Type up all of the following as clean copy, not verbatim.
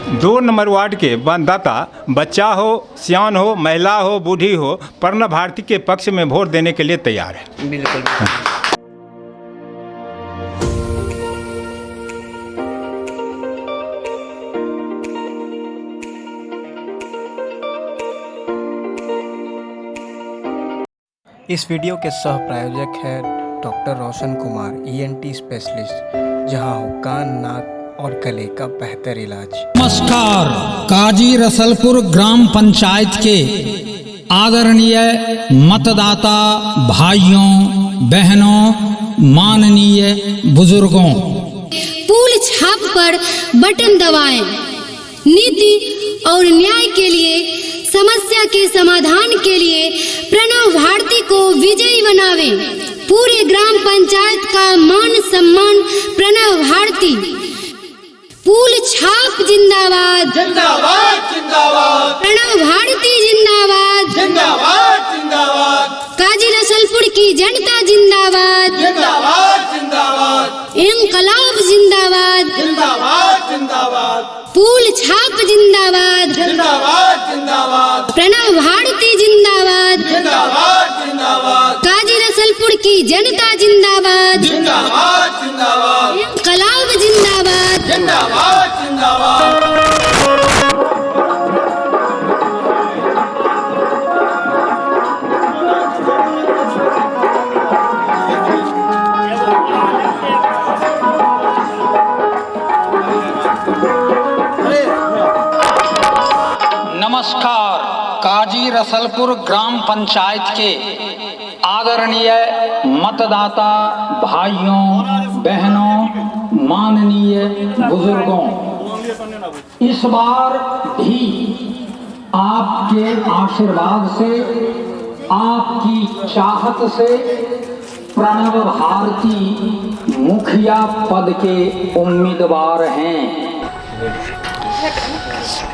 2 number ward के मतदाता बच्चा हो, सियान हो, महिला हो, बूढ़ी हो, प्रणव भारती के पक्ष में वोट देने के लिए तैयार है। बिल्कुल। इस वीडियो के सह प्रायोजक है doctor Roshan Kumar, ENT specialist, जहां हो कान, नाक और गले का बेहतर इलाज। नमस्कार। काजी रसलपुर ग्राम पंचायत के आदरणीय मतदाता भाइयों बहनों, माननीय बुजुर्गों, पूल छाप पर बटन दबाएं। नीति और न्याय के लिए, समस्या के समाधान के लिए प्रणव भारती को विजयी बनावें। पूरे ग्राम पंचायत का मान सम्मान प्रणव भारती। पूल छाप जिंदाबाद जिंदाबाद जिंदाबाद, प्रणव भारती जिंदाबाद जिंदाबाद जिंदाबाद, काजी रसलपुर की जनता जिंदाबाद जिंदाबाद जिंदाबाद, इंकलाब जिंदाबाद जिंदाबाद जिंदाबाद, पूल छाप जिंदाबाद जिंदाबाद जिंदाबाद, प्रणव भारती जिंदाबाद जिंदाबाद जिंदाबाद, काजी रसलपुर की जनता जिंदाबाद जिंदाबाद जिंदाबाद, इंकलाब जिंदाबाद जिंदाबाद जिंदाबाद। नमस्कार। काजी रसलपुर ग्राम पंचायत के आदरणीय मतदाता भाइयों बहनों, माननीय बुजुर्गों, इस बार भी आपके आशीर्वाद से, आपकी चाहत से प्रणव भारती मुखिया पद के उम्मीदवार हैं।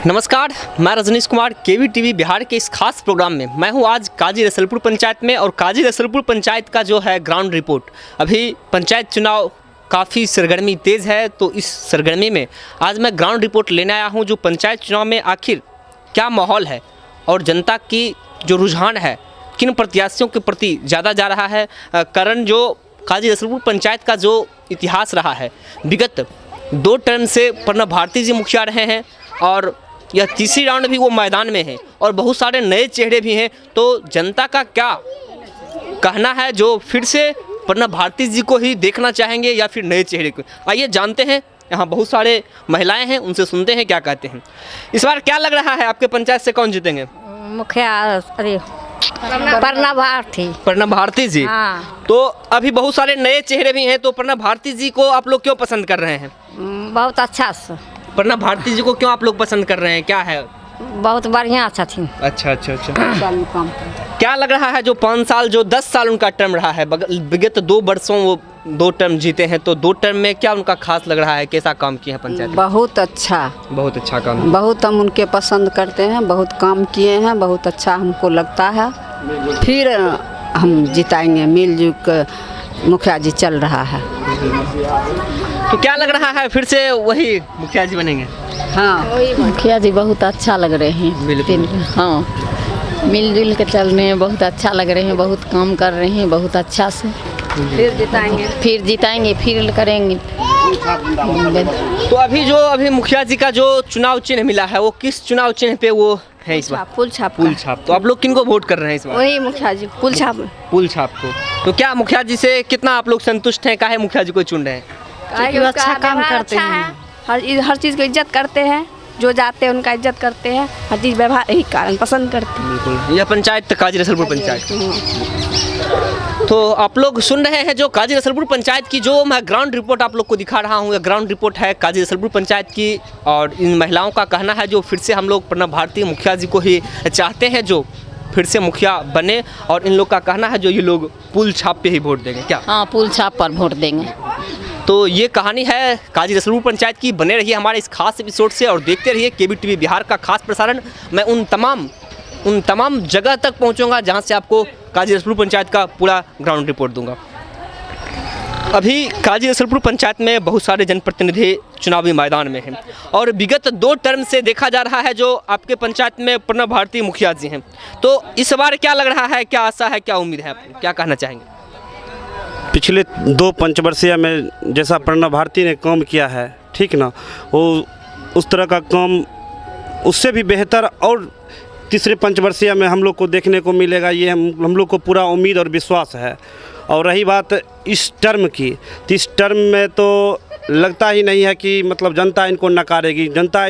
नमस्कार, मैं रजनीश कुमार, KBTV बिहार के इस खास प्रोग्राम में मैं हूं आज काजी रसलपुर पंचायत में। और काजी रसलपुर पंचायत का जो है ग्राउंड रिपोर्ट, अभी पंचायत चुनाव काफ़ी सरगर्मी तेज़ है, तो इस सरगर्मी में आज मैं ग्राउंड रिपोर्ट लेने आया हूं जो पंचायत चुनाव में आखिर क्या माहौल है और जनता की जो रुझान है किन प्रत्याशियों के प्रति ज़्यादा जा रहा है। कारण जो काजी रसलपुर पंचायत का जो इतिहास रहा है, विगत 2 टर्म से प्रणव भारती जी मुखिया रहे हैं और यह तीसरी राउंड भी वो मैदान में है और बहुत सारे नए चेहरे भी हैं। तो जनता का क्या कहना है, जो फिर से प्रणव भारती जी को ही देखना चाहेंगे या फिर नए चेहरे को, आइए जानते हैं। यहाँ बहुत सारे महिलाएं हैं, उनसे सुनते हैं क्या कहते हैं। इस बार क्या लग रहा है, आपके पंचायत से कौन जीतेंगे? मुखिया अरे प्रणव भारती। प्रणव भारती जी। हाँ। तो अभी बहुत सारे नए चेहरे भी हैं, तो प्रणव भारती जी को आप लोग क्यों पसंद कर रहे हैं? बहुत अच्छा से। प्रणव भारती जी को क्यों आप लोग पसंद कर रहे हैं, क्या है? बहुत बढ़िया छथिन। अच्छा अच्छा अच्छा। क्या लग रहा है, जो 5 साल जो 10 साल उनका टर्म रहा है, विगत 2 वर्षों वो 2 टर्म जीते हैं, तो 2 टर्म में क्या उनका खास लग रहा है, कैसा काम किए हैं पंचायत? बहुत अच्छा काम, बहुत हम उनके पसंद करते हैं, बहुत काम किए हैं, बहुत अच्छा हमको लगता है। फिर हम जिताएंगे, मिलजुल कर मुखिया जी चल रहा है। तो क्या लग रहा है, फिर से वही मुखिया जी बनेंगे? हाँ, मुखिया जी बहुत अच्छा लग रहे हैं। बिल्कुल। हाँ, मिलजुल के चल रहे हैं, बहुत अच्छा लग रहे हैं, बहुत काम कर रहे हैं, बहुत अच्छा से। फिर जिताएंगे, फिर करेंगे। तो अभी मुखिया जी का जो चुनाव चिन्ह मिला है, वो किस चुनाव चिन्ह पे वो है इस बार? पुल छाप। तो आप लोग किन को वोट कर रहे हैं इस बार? वही मुखिया जी, पुल छाप को। तो क्या मुखिया जी से कितना आप लोग संतुष्ट हैं, काहे मुखिया जी को चुन रहे हैं? अच्छा काम करते हैं, हर चीज़ को इज्जत करते हैं, जो जाते हैं उनका इज्जत करते हैं, हर चीज़ व्यवहार यही कारण पसंद करते हैं। बिल्कुल। यह पंचायत काजी रसलपुर पंचायत। तो आप लोग सुन रहे हैं जो काजी रसलपुर पंचायत की जो मैं ग्राउंड रिपोर्ट आप लोग को दिखा रहा हूँ, ग्राउंड रिपोर्ट है काजी रसलपुर पंचायत की। और इन महिलाओं का कहना है जो फिर से हम लोग प्रणव भारती मुखिया जी को ही चाहते हैं, जो फिर से मुखिया बने। और इन लोग का कहना है जो ये लोग पुल छाप पे ही वोट देंगे। क्या? हाँ, पुल छाप पर वोट देंगे। तो ये कहानी है काजी रसलपुर पंचायत की। बने रहिए हमारे इस खास एपिसोड से और देखते रहिए KBTV बिहार का खास प्रसारण। मैं उन तमाम जगह तक पहुंचूंगा जहां से आपको काजी रसलपुर पंचायत का पूरा ग्राउंड रिपोर्ट दूंगा। अभी काजी रसलपुर पंचायत में बहुत सारे जनप्रतिनिधि चुनावी मैदान में हैं और विगत 2 टर्म से देखा जा रहा है जो आपके पंचायत में प्रणव भारती मुखिया जी हैं, तो इस बार क्या लग रहा है, क्या आशा है, क्या उम्मीद है, आपको क्या कहना चाहेंगे? पिछले 2 पंचवर्षीय में जैसा प्रणव भारती ने काम किया है, ठीक ना, वो उस तरह का काम उससे भी बेहतर और तीसरे पंचवर्षीय में हम लोग को देखने को मिलेगा, ये हम लोग को पूरा उम्मीद और विश्वास है। और रही बात इस टर्म की, तो इस टर्म में तो लगता ही नहीं है कि मतलब जनता इनको नकारेगी। जनता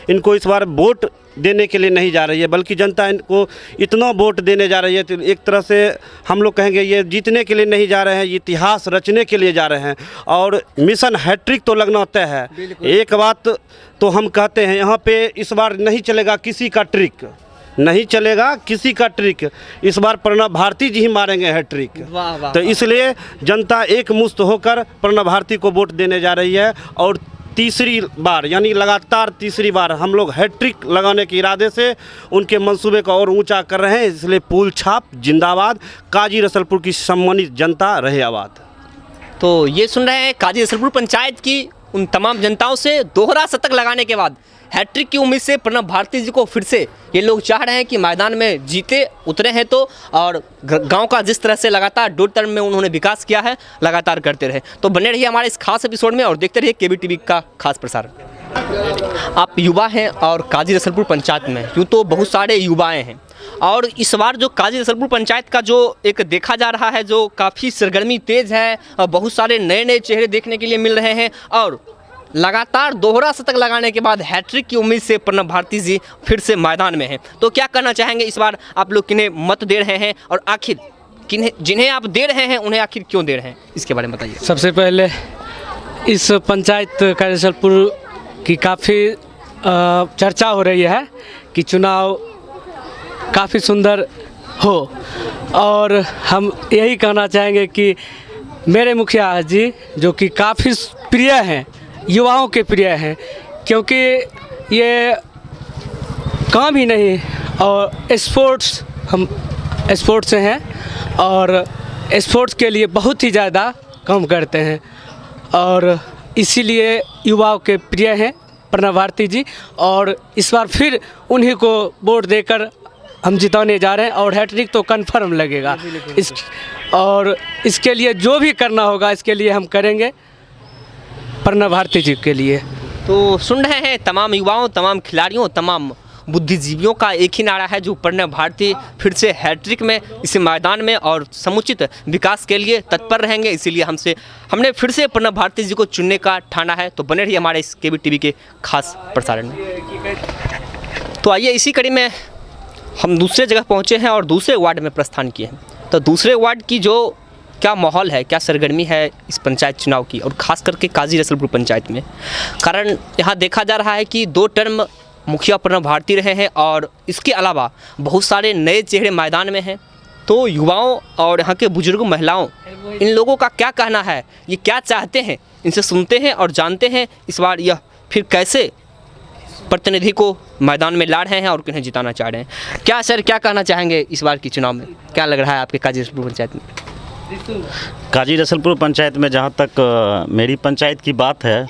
इनको इस बार वोट देने के लिए नहीं जा रही है, बल्कि जनता इनको इतना वोट देने जा रही है, तो एक तरह से हम लोग कहेंगे ये जीतने के लिए नहीं जा रहे हैं, ये इतिहास रचने के लिए जा रहे हैं। और मिशन हैट्रिक तो लगना तय है। एक बात तो हम कहते हैं, यहाँ पे इस बार नहीं चलेगा किसी का ट्रिक, नहीं चलेगा किसी का ट्रिक। इस बार प्रणव भारती जी ही मारेंगे हैट्रिक। तो इसलिए जनता एक मुश्त होकर प्रणव भारती को वोट देने जा रही है और तीसरी बार यानी लगातार तीसरी बार हम लोग हैट्रिक लगाने के इरादे से उनके मंसूबे को और ऊंचा कर रहे हैं। इसलिए फूल छाप जिंदाबाद, काजी रसलपुर की सम्मानित जनता रहे आबाद। तो ये सुन रहे हैं काजी रसलपुर पंचायत की उन तमाम जनताओं से दोहरा शतक लगाने के बाद हैट्रिक की उम्मीद से प्रणव भारती जी को फिर से ये लोग चाह रहे हैं कि मैदान में जीते उतरे हैं तो, और गांव का जिस तरह से लगातार 2 टर्म में उन्होंने विकास किया है लगातार करते रहे। तो बने रहिए हमारे इस खास एपिसोड में और देखते रहिए केबीटीवी का खास प्रसारण। आप युवा हैं और काजी रसलपुर पंचायत में यूँ तो बहुत सारे युवाएँ हैं और इस बार जो काजी रसलपुर पंचायत का जो एक देखा जा रहा है जो काफ़ी सरगर्मी तेज़ है और बहुत सारे नए नए चेहरे देखने के लिए मिल रहे हैं और लगातार दोहरा शतक लगाने के बाद हैट्रिक की उम्मीद से प्रणव भारती जी फिर से मैदान में हैं। तो क्या कहना चाहेंगे इस बार आप लोग किन्हें मत दे रहे हैं और आखिर किन्हें जिन्हें आप दे रहे हैं उन्हें आखिर क्यों दे रहे हैं, इसके बारे में बताइए। सबसे पहले इस पंचायत काजी रसलपुर की काफ़ी चर्चा हो रही है कि चुनाव काफ़ी सुंदर हो और हम यही कहना चाहेंगे कि मेरे मुखिया जी जो कि काफ़ी प्रिय हैं, युवाओं के प्रिय हैं, क्योंकि ये काम ही नहीं और स्पोर्ट्स, हम स्पोर्ट्स से हैं और स्पोर्ट्स के लिए बहुत ही ज़्यादा काम करते हैं और इसीलिए युवाओं के प्रिय हैं प्रणव भारती जी और इस बार फिर उन्हीं को वोट देकर हम जिताने जा रहे हैं और हैट्रिक तो कंफर्म लगेगा। और इसके लिए जो भी करना होगा इसके लिए हम करेंगे प्रणव भारती जी के लिए। तो सुन रहे हैं तमाम युवाओं, तमाम खिलाड़ियों, तमाम बुद्धिजीवियों का एक ही नारा है जो प्रणव भारती फिर से हैट्रिक में इस मैदान में और समुचित विकास के लिए तत्पर रहेंगे। इसीलिए हमने फिर से प्रणव भारती जी को चुनने का ठाना है। तो बने रहिए हमारे इस केबीटीवी के खास प्रसारण में। तो आइए इसी कड़ी में हम दूसरे जगह पहुँचे हैं और दूसरे वार्ड में प्रस्थान किए हैं। तो दूसरे वार्ड की जो क्या माहौल है, क्या सरगर्मी है इस पंचायत चुनाव की और ख़ास करके काजी रसलपुर पंचायत में, कारण यहाँ देखा जा रहा है कि 2 टर्म मुखिया प्रणव भारती रहे हैं और इसके अलावा बहुत सारे नए चेहरे मैदान में हैं। तो युवाओं और यहाँ के बुजुर्ग महिलाओं, इन लोगों का क्या कहना है, ये क्या चाहते हैं, इनसे सुनते हैं और जानते हैं इस बार यह फिर कैसे प्रतिनिधि को मैदान में ला रहे हैं और किन्हें जिताना चाह रहे हैं। क्या सर, क्या कहना चाहेंगे इस बार की चुनाव में, क्या लग रहा है आपके काजी रसलपुर पंचायत में? काजी रसलपुर पंचायत में जहाँ तक मेरी पंचायत की बात है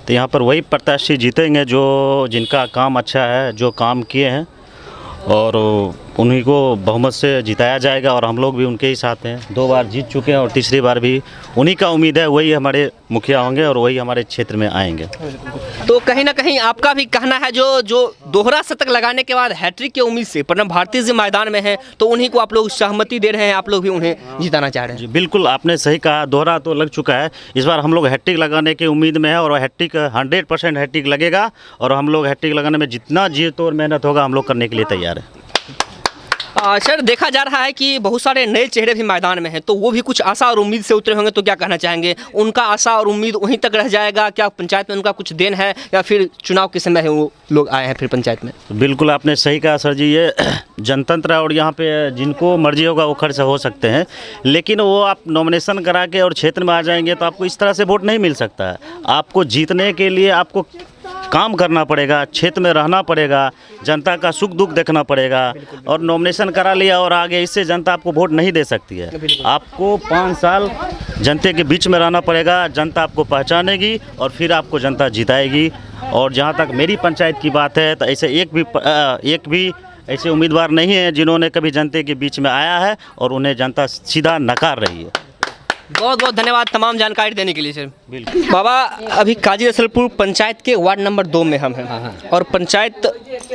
तो यहाँ पर वही प्रत्याशी जीतेंगे जो जिनका काम अच्छा है, जो काम किए हैं और उन्हीं को बहुमत से जिताया जाएगा और हम लोग भी उनके ही साथ हैं। 2 बार जीत चुके हैं और तीसरी बार भी उन्हीं का उम्मीद है, वही हमारे मुखिया होंगे और वही हमारे क्षेत्र में आएंगे। तो कहीं ना कहीं आपका भी कहना है जो दोहरा शतक लगाने के बाद हैट्रिक की उम्मीद से प्रणव भारती जी मैदान में हैं तो उन्हीं को आप लोग सहमति दे रहे हैं, आप लोग भी उन्हें जिताना चाह रहे हैं। जी बिल्कुल, आपने सही कहा, दोहरा तो लग चुका है। इस बार हम लोग हैट्रिक लगाने की उम्मीद में है और हैट्रिक 100% हैट्रिक लगेगा और हम लोग हैट्रिक लगाने में जितना जी तोड़ मेहनत होगा हम लोग करने के लिए तैयार है। सर, देखा जा रहा है कि बहुत सारे नए चेहरे भी मैदान में हैं तो वो भी कुछ आशा और उम्मीद से उतरे होंगे, तो क्या कहना चाहेंगे, उनका आशा और उम्मीद वहीं तक रह जाएगा? क्या पंचायत में उनका कुछ देन है या फिर चुनाव के समय है वो लोग आए हैं फिर पंचायत में? बिल्कुल आपने सही कहा सर जी, ये जनतंत्र है और यहाँ पे जिनको मर्जी होगा वो खर्च हो सकते हैं, लेकिन वो आप नॉमिनेशन करा के और क्षेत्र में आ जाएंगे तो आपको इस तरह से वोट नहीं मिल सकता है। आपको जीतने के लिए आपको काम करना पड़ेगा, क्षेत्र में रहना पड़ेगा, जनता का सुख दुख देखना पड़ेगा। और नॉमिनेशन करा लिया और आगे, इससे जनता आपको वोट नहीं दे सकती है। आपको 5 साल जनता के बीच में रहना पड़ेगा, जनता आपको पहचानेगी और फिर आपको जनता जिताएगी। और जहाँ तक मेरी पंचायत की बात है तो ऐसे एक भी ऐसे उम्मीदवार नहीं है जिन्होंने कभी जनता के बीच में आया है और उन्हें जनता सीधा नकार रही है। बहुत बहुत धन्यवाद तमाम जानकारी देने के लिए सर। बिल्कुल बाबा, अभी काजी रसलपुर पंचायत के वार्ड नंबर 2 में हम हैं और पंचायत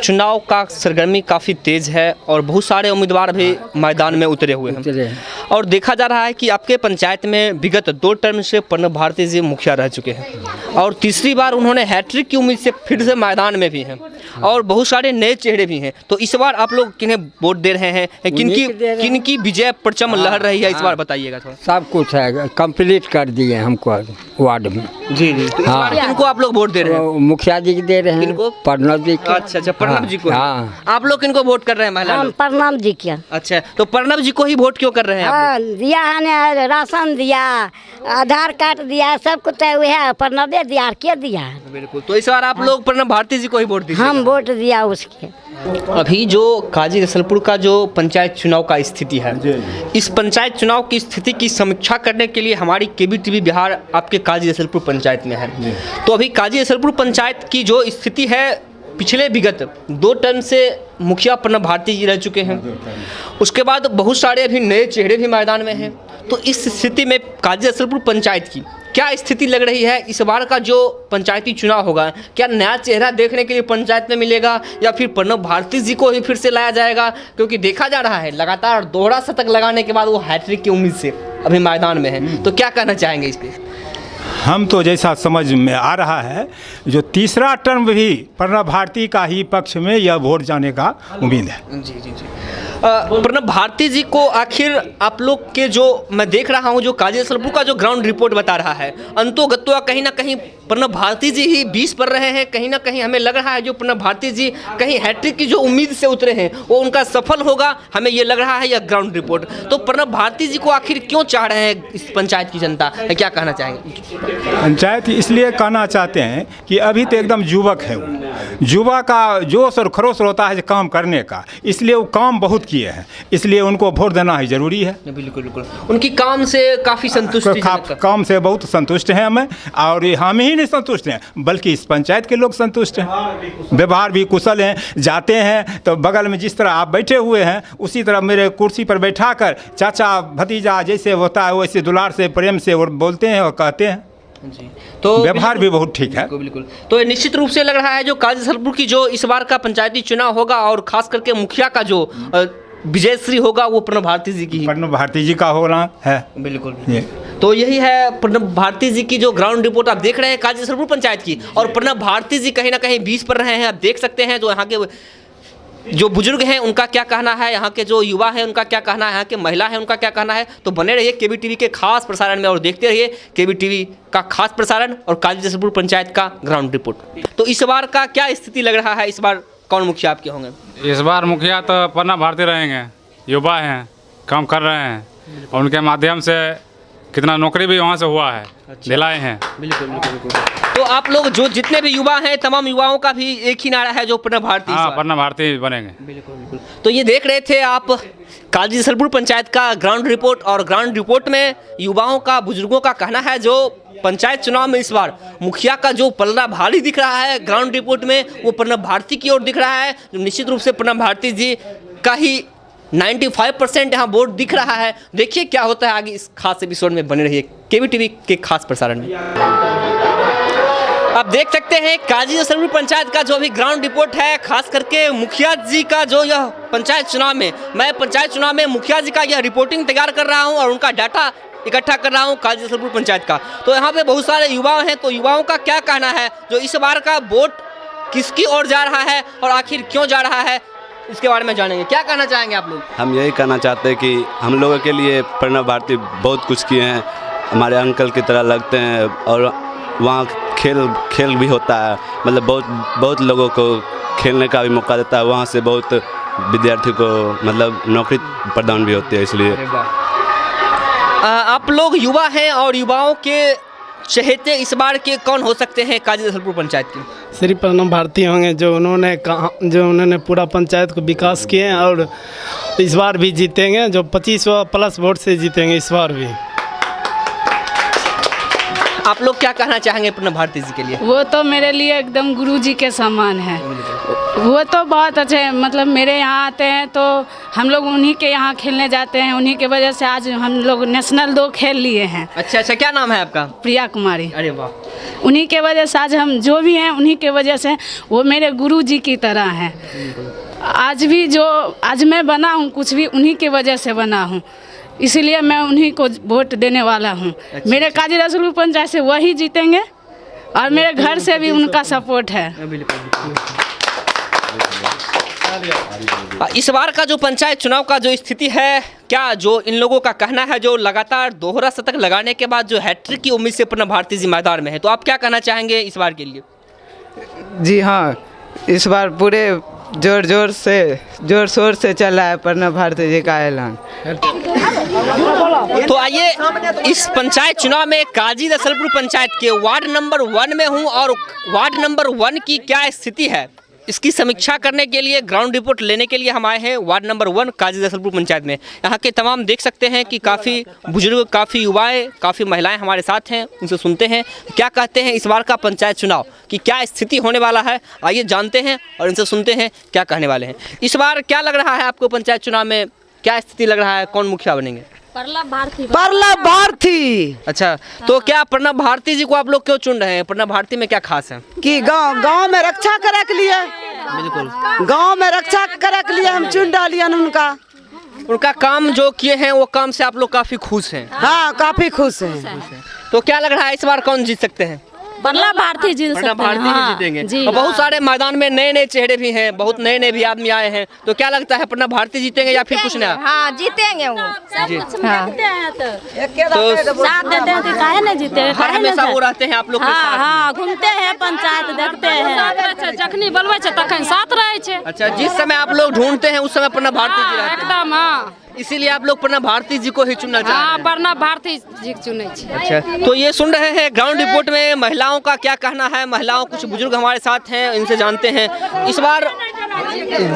चुनाव का सरगर्मी काफ़ी तेज़ है और बहुत सारे उम्मीदवार भी मैदान में उतरे हुए हैं। और देखा जा रहा है कि आपके पंचायत में विगत 2 टर्म से प्रणव भारती जी मुखिया रह चुके हैं और तीसरी बार उन्होंने हैट्रिक की उम्मीद से फिर से मैदान में भी हैं और बहुत सारे नए चेहरे भी हैं। तो इस बार आप लोग किन्हें वोट दे रहे हैं, किनकी विजय परचम लहर रही है, इस बार बताइएगा थोड़ा। सब कुछ है, कंप्लीट कर दिए हमको वार्ड में। जी जी, तो इस बार किनको आप लोग वोट दे रहे हैं? मुखिया जी को दे रहे हैं। किनको? प्रणव जी को। अच्छा, प्रणव जी को। आप लोग किनको वोट कर रहे हैं महिला लोग? प्रणव जी क्या। अच्छा, तो प्रणव जी को ही वोट क्यों कर रहे हैं आप लोग? दिया है, राशन दिया, आधार कार्ड दिया, सब कुछ है, प्रणव दिया, क्या दिया। बिल्कुल, तो इस बार आप लोग प्रणव भारती जी को ही वोट दीजिए। हम वोट दिया उसके। अभी जो काजी रसलपुर का जो पंचायत चुनाव का स्थिति है, इस पंचायत चुनाव की स्थिति की समीक्षा करने के लिए हमारी केबीटीवी बिहार आपके काजी रसलपुर पंचायत में है। तो अभी काजी रसलपुर पंचायत की जो स्थिति है, पिछले विगत 2 टर्म से मुखिया प्रणव भारती जी रह चुके हैं, उसके बाद बहुत सारे अभी नए चेहरे भी मैदान में हैं। तो इस स्थिति में काजी रसलपुर पंचायत की क्या स्थिति लग रही है? इस बार का जो पंचायती चुनाव होगा, क्या नया चेहरा देखने के लिए पंचायत में मिलेगा या फिर प्रणव भारती जी को ही फिर से लाया जाएगा? क्योंकि देखा जा रहा है लगातार दोहरा शतक लगाने के बाद वो हैट्रिक की उम्मीद से अभी मैदान में है। तो क्या कहना चाहेंगे इस पर? हम तो जैसा समझ में आ रहा है, जो तीसरा टर्म भी प्रणव भारती का ही पक्ष में यह वोट जाने का उम्मीद है। जी जी जी। प्रणव भारती जी को आखिर आप लोग के जो मैं देख रहा हूं, जो काजी रसलपुर का जो ग्राउंड रिपोर्ट बता रहा है, अंतोगत्वा कहीं ना कहीं प्रणव भारती जी ही 20 पर रहे हैं। कहीं ना कहीं हमें लग रहा है जो प्रणव भारती जी कहीं हैट्रिक की जो उम्मीद से उतरे हैं वो उनका सफल होगा, हमें ये लग रहा है यह ग्राउंड रिपोर्ट। तो प्रणव भारती जी को आखिर क्यों चाह रहे हैं इस पंचायत की जनता, क्या कहना चाहेंगे? पंचायत इसलिए कहना चाहते हैं कि अभी तो एकदम युवक है, वो युवा का जोश और खरोश होता है काम करने का, इसलिए वो काम बहुत किए हैं, इसलिए उनको वोट देना ही जरूरी है। बिल्कुल बिल्कुल, उनकी काम से काफ़ी संतुष्ट, काम से बहुत संतुष्ट हैं हमें, और हम ही नहीं संतुष्ट हैं बल्कि इस पंचायत के लोग संतुष्ट हैं। व्यवहार भी कुशल हैं, जाते हैं तो बगल में जिस तरह आप बैठे हुए हैं उसी तरह मेरे कुर्सी पर बैठा कर चाचा भतीजा जैसे होता है वैसे दुलार से प्रेम से वो बोलते हैं और कहते हैं जी। तो व्यवहार भी बहुत ठीक है। बिल्कुल, तो निश्चित रूप से लग रहा है जो काजी रसलपुर की जो इस बार का पंचायती चुनाव होगा और खास करके मुखिया का जो विजयश्री होगा वो प्रणव भारती जी की, प्रणव भारती जी का होना है। बिल्कुल, तो यही है प्रणव भारती जी की जो ग्राउंड रिपोर्ट आप देख रहे हैं काजी रसलपुर पंचायत की। और प्रणव भारती जी कहीं ना कहीं 20 पर रहे हैं, आप देख सकते हैं। जो यहाँ के जो बुजुर्ग हैं उनका क्या कहना है, यहाँ के जो युवा हैं उनका क्या कहना है, यहाँ के महिला हैं उनका क्या कहना है। तो बने रहिए केबीटीवी के खास प्रसारण में और देखते रहिए केबीटीवी का खास प्रसारण और काजी रसलपुर पंचायत का ग्राउंड रिपोर्ट। तो इस बार का क्या स्थिति लग रहा है, इस बार कौन मुखिया आपके होंगे? इस बार मुखिया तो प्रणव भारती रहेंगे, युवा हैं, काम कर रहे हैं और उनके माध्यम से कितना नौकरी भी वहाँ से हुआ है, दिलाए हैं। बिल्कुल बिल्कुल। तो आप लोग जो जितने भी युवा हैं तमाम युवाओं का भी एक ही नारा है जो प्रणव भारती। हाँ, प्रणव भारती बनेंगे। बिल्कुल बिल्कुल। तो ये देख रहे थे आप काजी रसलपुर पंचायत का ग्राउंड रिपोर्ट, और ग्राउंड रिपोर्ट में युवाओं का बुजुर्गों का कहना है जो पंचायत चुनाव में इस बार मुखिया का जो पलड़ा भारी दिख रहा है ग्राउंड रिपोर्ट में वो प्रणव भारती की ओर दिख रहा है। जो निश्चित रूप से प्रणव भारती जी का ही 95% यहाँ वोट दिख रहा है। देखिए क्या होता है आगे, इस खास एपिसोड में बने रहिए केबीटीवी के खास प्रसारण में। आप देख सकते हैं काजी रसलपुर पंचायत का जो भी ग्राउंड रिपोर्ट है, खास करके मुखिया जी का जो यह पंचायत चुनाव में, मैं पंचायत चुनाव में मुखिया जी का यह रिपोर्टिंग तैयार कर रहा हूँ और उनका डाटा इकट्ठा कर रहा हूँ काजी रसलपुर पंचायत का। तो यहाँ पे बहुत सारे युवा हैं, तो युवाओं का क्या कहना है, जो इस बार का वोट किसकी ओर जा रहा है और आखिर क्यों जा रहा है, इसके बारे में जानेंगे। क्या कहना चाहेंगे आप लोग? हम यही कहना चाहते हैं कि हम लोगों के लिए प्रणव भारती बहुत कुछ किए हैं, हमारे अंकल की तरह लगते हैं और वहाँ खेल भी होता है, मतलब बहुत लोगों को खेलने का भी मौका देता है, वहाँ से बहुत विद्यार्थी को मतलब नौकरी प्रदान भी होती है। इसलिए आप लोग युवा हैं और युवाओं के चहेते इस बार के कौन हो सकते हैं काजी रसलपुर पंचायत के? श्री प्रणव भारती होंगे, जो उन्होंने पूरा पंचायत को विकास किए हैं और इस बार भी जीतेंगे, जो 25+ वोट से जीतेंगे इस बार भी। आप लोग क्या कहना चाहेंगे प्रणव भारती जी के लिए? वो तो मेरे लिए एकदम गुरुजी के समान है। वो तो बहुत अच्छे हैं, मतलब मेरे यहाँ आते हैं तो हम लोग उन्हीं के यहाँ खेलने जाते हैं, उन्हीं के वजह से आज हम लोग नेशनल 2 खेल लिए हैं। अच्छा, क्या नाम है आपका? प्रिया कुमारी। अरे वाह। उन्हीं के वजह से आज हम जो भी हैं उन्हीं के वजह से, वो मेरे गुरुजी की तरह हैं। आज भी जो आज मैं बना हूँ कुछ भी उन्हीं के वजह से बना हूँ, इसीलिए मैं उन्हीं को वोट देने वाला हूँ। मेरे काजी रसलपुर पंचायत से वही जीतेंगे और मेरे घर से भी उनका सपोर्ट है। इस बार का जो पंचायत चुनाव का जो स्थिति है, क्या जो इन लोगों का कहना है, जो लगातार दोहरा शतक लगाने के बाद जो हैट्रिक की उम्मीद से प्रणव भारती जी मैदान में है, तो आप क्या कहना चाहेंगे इस बार के लिए? जी हाँ, इस बार पूरे जोर शोर से चल रहा है प्रणव भारती जी का ऐलान। तो आइए इस पंचायत चुनाव में काजी रसलपुर पंचायत के वार्ड नंबर 1 में हूं और वार्ड नंबर 1 की क्या स्थिति है इसकी समीक्षा करने के लिए, ग्राउंड रिपोर्ट लेने के लिए हम आए हैं वार्ड नंबर 1 काजी रसलपुर पंचायत में। यहाँ के तमाम देख सकते हैं कि काफ़ी बुजुर्ग, काफ़ी युवाएं, काफ़ी महिलाएं हमारे साथ हैं। उनसे सुनते हैं क्या कहते हैं इस बार का पंचायत चुनाव की क्या स्थिति होने वाला है। आइए जानते हैं और इनसे सुनते हैं क्या कहने वाले हैं। इस बार क्या लग रहा है आपको पंचायत चुनाव में, क्या स्थिति लग रहा है, कौन मुखिया बनेंगे? प्रणव भारती। अच्छा, तो क्या प्रणव भारती जी को आप लोग क्यों चुन रहे हैं? प्रणव भारती में क्या खास है? कि गांव में रक्षा करे के लिए, बिल्कुल गांव में रक्षा करे के लिए हम चुन डालिए उनका काम जो किए हैं वो काम से आप लोग काफी खुश हैं? हाँ, काफी खुश हैं। तो क्या लग रहा है इस बार कौन जीत सकते हैं? प्रणव भारती जी जीतेंगे। और बहुत सारे मैदान में नए चेहरे भी हैं, बहुत नए भी आदमी आए हैं, तो क्या लगता है प्रणव भारती जीतेंगे या फिर कुछ नया? हाँ, जीतेंगे वो। तो साथ देते हैं तो काहे नहीं जीते? हर हमेशा वो रहते हैं आप लोग के साथ? हाँ, घूमते हैं, पंचायत देखते हैं, जखनी बोलवे तखन साथ रहे छे। अच्छा, जिस समय आप लोग ढूंढते हैं उस समय प्रणव भारती जी रहते हैं? एकदम हाँ, इसीलिए आप लोग प्रणव भारती जी को ही चुनना चाहते हैं? हाँ, प्रणव भारती जी चुने। अच्छा, तो ये सुन रहे हैं ग्राउंड रिपोर्ट में महिलाओं का क्या कहना है। महिलाओं, कुछ बुजुर्ग हमारे साथ हैं, इनसे जानते हैं। इस बार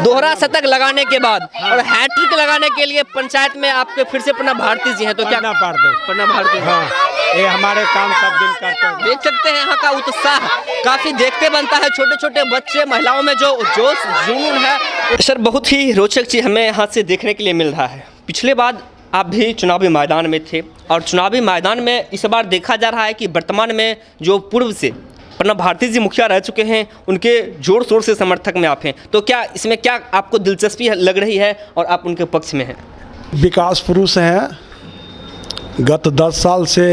दोहरा शतक लगाने के बाद और हैट्रिक लगाने के लिए पंचायत में आपके फिर से प्रणव भारती जी हैं, तो क्या प्रणव भारती? हाँ, ये हमारे काम सब दिन करते हैं। देख सकते हैं यहाँ का उत्साह काफी देखते बनता है। छोटे छोटे बच्चे, महिलाओं में जो जोश जुनून है। सर, बहुत ही रोचक चीज़ हमें यहाँ से देखने के लिए मिल रहा है। पिछले बार आप भी चुनावी मैदान में थे और चुनावी मैदान में इस बार देखा जा रहा है कि वर्तमान में जो पूर्व से प्रणव भारती जी मुखिया रह चुके हैं, उनके जोर शोर से समर्थक में आप हैं, तो क्या इसमें क्या आपको दिलचस्पी लग रही है और आप उनके पक्ष में हैं? विकास पुरुष हैं, गत 10 साल से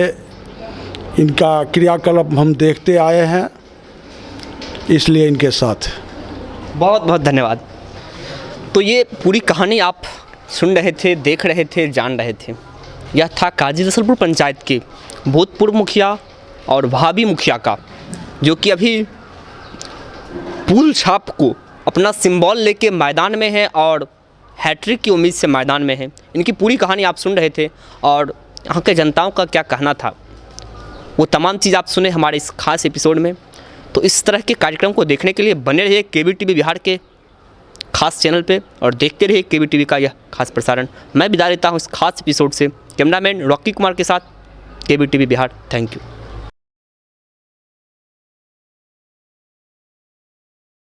इनका क्रियाकलाप हम देखते आए हैं, इसलिए इनके साथ। बहुत बहुत धन्यवाद। तो ये पूरी कहानी आप सुन रहे थे, देख रहे थे, जान रहे थे। यह था काजी रसलपुर पंचायत के भूतपूर्व मुखिया और भावी मुखिया का, जो कि अभी पुल छाप को अपना सिंबल लेके मैदान में है और हैट्रिक की उम्मीद से मैदान में है। इनकी पूरी कहानी आप सुन रहे थे और यहाँ के जनताओं का क्या कहना था, वो तमाम चीज़ आप सुने हमारे इस खास एपिसोड में। तो इस तरह के कार्यक्रम को देखने के लिए बने रहिए केबीटीवी बिहार के खास चैनल पे और देखते रहिए केबीटीवी का यह खास प्रसारण। मैं विदा लेता हूँ इस खास एपिसोड से। कैमरामैन रॉकी कुमार के साथ, केबीटीवी बिहार। Thank you.